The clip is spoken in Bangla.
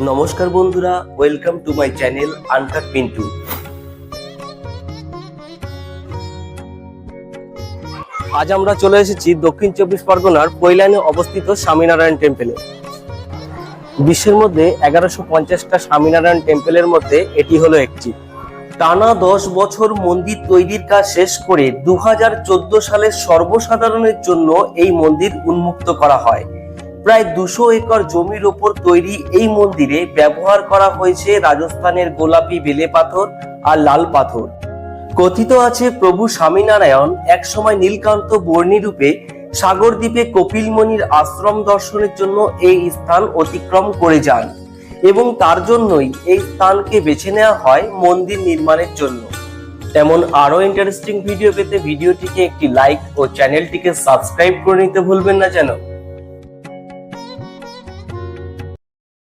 নমস্কার বন্ধুরা, welcome to my channel uncut Pintu. আজ আমরা চলে এসেছি দক্ষিণ চব্বিশ পরগনার কৈলানে অবস্থিত স্বামীনারায়ণ টেম্পলে। বিশ্বের মধ্যে 1150টা স্বামীনারায়ণ টেম্পলের মধ্যে এটি হলো একটি। টানা 10 বছর মন্দির তৈরির কাজ শেষ করে 2014 সালে সর্বসাধারণের জন্য এই মন্দির উন্মুক্ত করা হয়। প্রায় 200 একর জমির ওপর তৈরি এই মন্দিরে ব্যবহার করা হয়েছে রাজস্থানের গোলাপি বেলে পাথর আর লাল পাথর। কথিত আছে প্রভু স্বামীনারায়ণ একসময় নীলকান্ত বর্ণী রূপে সাগরদ্বীপে কপিলমুনির আশ্রম দর্শনের জন্য এই স্থান অতিক্রম করে যান এবং তার জন্যই এই স্থানকে বেছে নেওয়া হয় মন্দির নির্মাণের জন্য। তেমন আরো ইন্টারেস্টিং ভিডিও পেতে ভিডিওটিকে একটি লাইক ও চ্যানেলটিকে সাবস্ক্রাইব করে নিতে ভুলবেন না যেন।